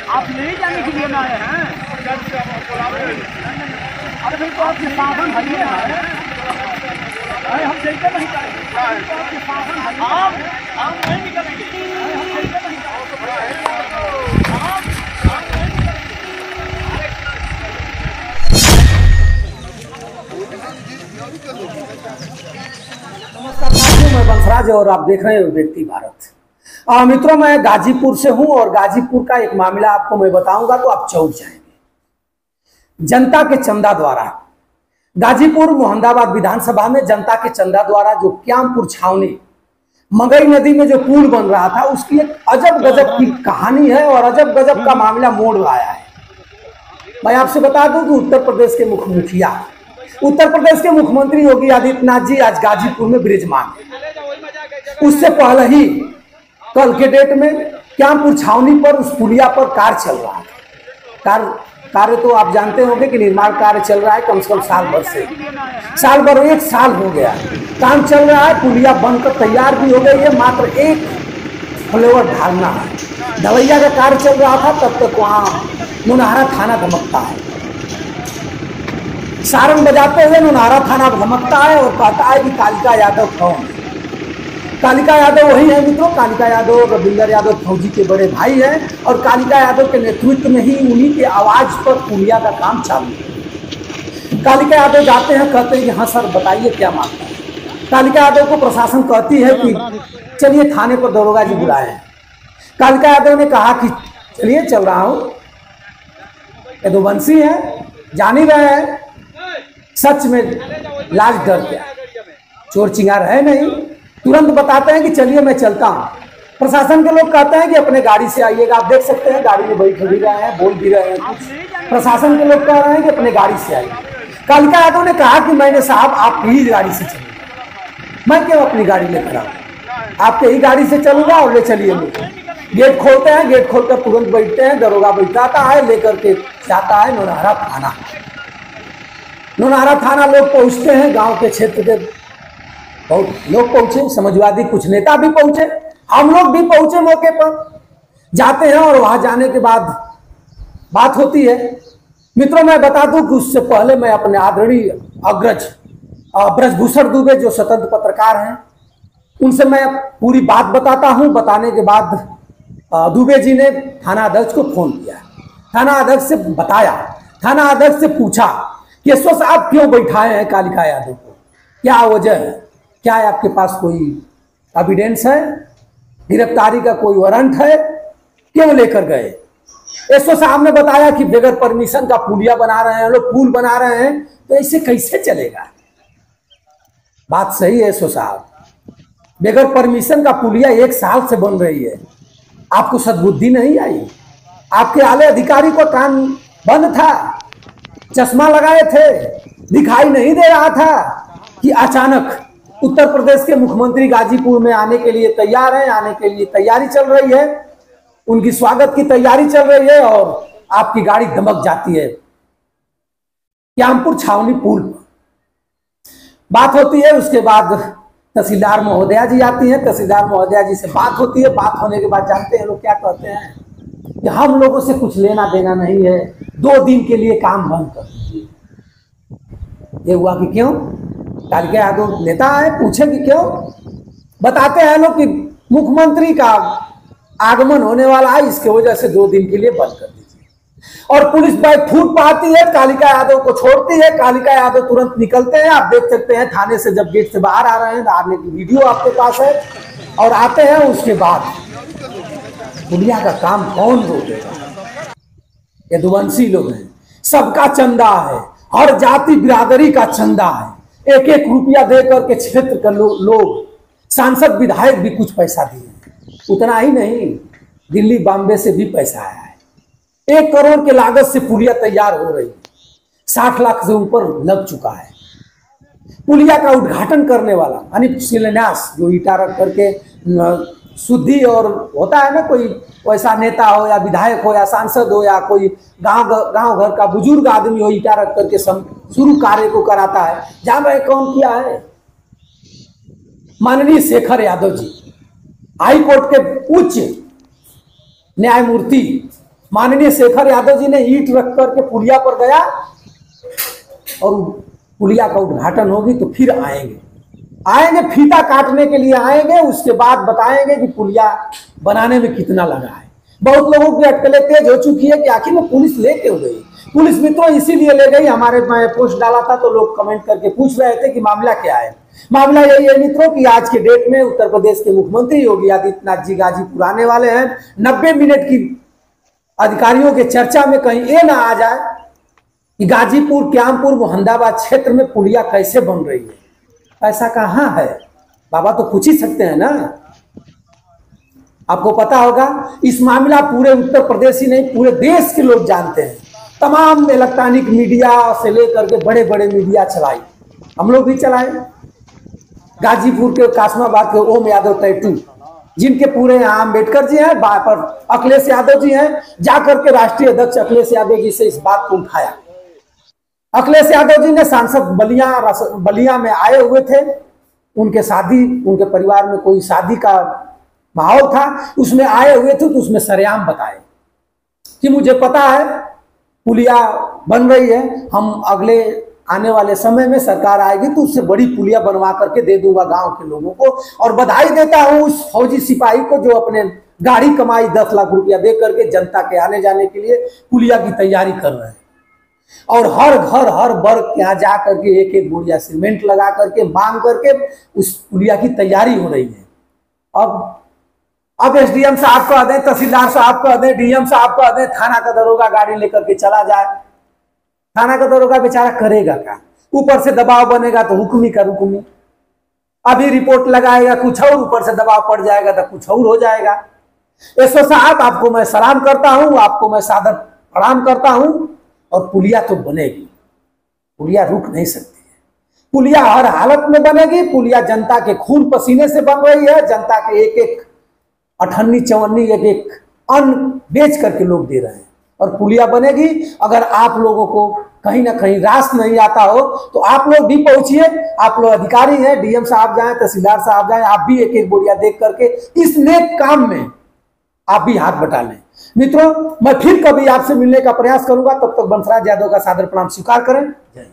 आप ले जाने के लिए ना आए हैं। अरे भाई तो आपके साधन है अरे हम चलते नहीं करेंगे। आपके साधन है आप नहीं निकलेंगे। हम चलते नहीं नमस्कार साथियों, मैं बंसराज और आप देख रहे हैं व्यक्ति भारत। मित्रों, मैं गाजीपुर से हूं और गाजीपुर का एक मामला आपको मैं बताऊंगा तो आप चौंक जाएंगे। जनता के चंदा द्वारा गाजीपुर मोहम्मदाबाद विधानसभा में जनता के चंदा द्वारा जो क्यामपुर छावनी मगई नदी में जो पुल बन रहा था उसकी एक अजब गजब की कहानी है और अजब गजब का मामला मोड़ लाया है। मैं आपसे बता दूं कि उत्तर प्रदेश के मुख्यमंत्री योगी आदित्यनाथ जी आज गाजीपुर में विराजमान है। उससे पहले ही कल के डेट में क्यामपुर छावनी पर उस पुलिया पर कार्य चल रहा है। कार्य तो आप जानते होंगे कि निर्माण कार्य चल रहा है कम से कम साल भर 1 साल हो गया काम चल रहा है। पुलिया बनकर तैयार भी हो गई है, मात्र एक फ्लेवर ढालना है। ढलैया का कार्य चल रहा था तब तक वहां नौनहारा थाना धमकता है। सारंग बजाते हुए नौनहारा थाना धमकता है और कहता है कि कालिका यादव कौन। कालिका यादव वही है मित्रों। कालिका यादव रविंदर यादव फौजी के बड़े भाई हैं और कालिका यादव के नेतृत्व में ही उन्हीं के आवाज पर पुलिया का काम चालू है। कालिका यादव जाते हैं, कहते हैं कि हाँ सर बताइए क्या मांगता है। कालिका यादव को प्रशासन कहती है कि चलिए थाने पर दरोगा जी बुलाए हैं। कालिका यादव ने कहा कि चलिए चल रहा हूँ। यदुवंशी है, जान ही रहे हैं सच में लाज डर गया, चोर चिंगार है नहीं। तुरंत बताते हैं कि चलिए मैं चलता हूं। प्रशासन के लोग कहते हैं कि अपने गाड़ी से आइएगा। आप देख सकते हैं गाड़ी में बैठ भी रहे हैं, बोल भी रहे हैं कुछ। प्रशासन के लोग कह रहे हैं कि अपने गाड़ी से आइए। कालिका यादव ने कहा कि मैंने साहब आप ही गाड़ी से चलिए, मैं क्यों अपनी गाड़ी लेकर आऊँ, आपके ही गाड़ी से चलूंगा और ले चलिए मुझे। गेट खोलते हैं, गेट खोलकर तुरंत बैठते हैं, दरोगा बैठाता है, लेकर के जाता है नौनहारा थाना। नौनहारा थाना लोग पहुंचते हैं, गांव के क्षेत्र के बहुत लोग पहुंचे, समाजवादी कुछ नेता भी पहुंचे, हम लोग भी पहुंचे। मौके पर जाते हैं और वहां जाने के बाद बात होती है। मित्रों, मैं बता दूं कि उससे पहले मैं अपने आदरणीय अग्रज ब्रजभूषण दुबे जो स्वतंत्र पत्रकार हैं उनसे मैं पूरी बात बताता हूं। बताने के बाद दुबे जी ने थाना अध्यक्ष को फोन किया, थाना अध्यक्ष से बताया, थाना अध्यक्ष से पूछा कि यशवंत साहब क्यों बैठाए हैं कालिका यादव को, क्या वजह है, क्या है आपके पास कोई एविडेंस है, गिरफ्तारी का कोई वारंट है, क्यों लेकर गए। एसओ साहब ने बताया कि बगैर परमिशन का पुलिया बना रहे हैं लोग, पुल बना रहे हैं, तो ऐसे कैसे चलेगा। बात सही है एसओ साहब, बगैर परमिशन का पुलिया 1 साल से बन रही है, आपको सद्बुद्धि नहीं आई। आपके आले अधिकारी को कान बंद था, चश्मा लगाए थे, दिखाई नहीं दे रहा था कि अचानक उत्तर प्रदेश के मुख्यमंत्री गाजीपुर में आने के लिए तैयार हैं, आने के लिए तैयारी चल रही है, उनकी स्वागत की तैयारी चल रही है और आपकी गाड़ी धमक जाती है क्यामपुर छावनी पुल पर। बात होती है, उसके बाद तहसीलदार महोदया जी आती हैं, तहसीलदार महोदया जी से बात होती है। बात होने के बाद जानते हैं लोग क्या कहते हैं कि हम लोगों से कुछ लेना देना नहीं है, 2 दिन के लिए काम बंद कर दीजिए। ये हुआ कि क्यों, कालिका यादव नेता है, पूछे कि क्यों। बताते हैं लोग कि मुख्यमंत्री का आगमन होने वाला है, इसके वजह से 2 दिन के लिए बंद कर दीजिए। और पुलिस बाइक फूट पाती है, कालिका यादव को छोड़ती है, कालिका यादव तुरंत निकलते हैं। आप देख सकते हैं थाने से जब गेट से बाहर आ रहे हैं, आने की वीडियो आपके पास है, और आते हैं। उसके बाद पुलिया का काम कौन रोकेगा, यदुवंशी लोग हैं, सबका चंदा है, हर जाति बिरादरी का चंदा है, 1-1 रुपया देकर के क्षेत्र के लोग सांसद विधायक भी कुछ पैसा दिए। उतना ही नहीं, दिल्ली बॉम्बे से भी पैसा आया है। 1 करोड़ के लागत से पुलिया तैयार हो रही है, 60 लाख से ऊपर लग चुका है। पुलिया का उद्घाटन करने वाला यानी शिलान्यास, जो ईटा रख करके शुद्धि, और होता है ना कोई वैसा नेता हो या विधायक हो या सांसद हो या कोई गांव घर का बुजुर्ग आदमी हो, ईटा रख करके शुरू कार्य को कराता है। जान रहे कौन किया है, माननीय शेखर यादव जी, हाई कोर्ट के उच्च न्यायमूर्ति माननीय शेखर यादव जी ने ईंट रख करके पुलिया पर गया और पुलिया का उद्घाटन होगी तो फिर आएंगे फीता काटने के लिए आएंगे, उसके बाद बताएंगे कि पुलिया बनाने में कितना लगा है। बहुत लोगों की अटकलें तेज हो चुकी है कि आखिर वो पुलिस ले क्यों गई। पुलिस मित्रों इसीलिए ले गई, हमारे पोस्ट डाला था तो लोग कमेंट करके पूछ रहे थे कि मामला क्या है। मामला यही है मित्रों कि आज के डेट में उत्तर प्रदेश के मुख्यमंत्री योगी आदित्यनाथ जी गाजीपुर आने वाले हैं। 90 मिनट की अधिकारियों के चर्चा में कहीं ये ना आ जाए कि गाजीपुर, क्यामपुर, मोहम्मदाबाद क्षेत्र में पुलिया कैसे बन रही है। ऐसा कहाँ है बाबा, तो पूछ ही सकते हैं ना। आपको पता होगा इस मामला पूरे उत्तर प्रदेश ही नहीं पूरे देश के लोग जानते हैं। तमाम इलेक्ट्रॉनिक मीडिया से लेकर के बड़े बड़े मीडिया चलाई, हम लोग भी चलाए। गाजीपुर के कासमाबाद के ओम यादव टैटू, जिनके पूरे यहाँ अम्बेडकर जी हैं, पर अखिलेश यादव जी हैं, जाकर के राष्ट्रीय अध्यक्ष अखिलेश यादव जी से इस बात को उठाया। अखिलेश यादव जी ने सांसद बलिया में आए हुए थे, उनके परिवार में कोई शादी का माहौल था, उसमें आए हुए थे तो उसमें सरेआम बताए कि मुझे पता है पुलिया बन रही है, हम अगले आने वाले समय में सरकार आएगी तो उससे बड़ी पुलिया बनवा करके दे दूंगा गांव के लोगों को। और बधाई देता हूं उस फौजी सिपाही को जो अपने गाड़ी कमाई 10 लाख रुपया दे करके जनता के आने जाने के लिए पुलिया की तैयारी कर रहे हैं। और हर घर हर वर्ग के यहाँ जा करके एक एक बोरिया सीमेंट लगा करके मांग करके उस पुलिया की तैयारी हो रही है। अब एसडीएम साहब कह दें, तहसीलदार साहब कह दें, डीएम साहब कह दें, थाना का दरोगा गाड़ी लेकर के चला जाए, थाना का दरोगा बेचारा करेगा क्या। ऊपर से दबाव बनेगा तो हुक्मी का रुकमी, अभी रिपोर्ट लगाएगा कुछ और, ऊपर से दबाव पड़ जाएगा तो कुछ और हो जाएगा। एसओ साहब आपको मैं सलाम करता हूं, आपको मैं सादर प्रणाम करता हूं। और पुलिया तो बनेगी, पुलिया रुक नहीं सकती है, पुलिया हर हालत में बनेगी। पुलिया जनता के खून पसीने से बन रही है, जनता के एक एक अठन्नी चवन्नी एक एक अन्न बेच करके लोग दे रहे हैं और पुलिया बनेगी। अगर आप लोगों को कहीं ना कहीं रास नहीं आता हो तो आप लोग भी पहुंचिए, आप लोग अधिकारी हैं, डीएम साहब जाएं, तहसीलदार साहब जाएं, आप भी एक एक बोरिया देख करके इस नेक काम में आप भी हाथ बटा लें। मित्रों मैं फिर कभी आपसे मिलने का प्रयास करूंगा, तब तक बंसराज यादव का सादर प्रणाम स्वीकार करें। जय।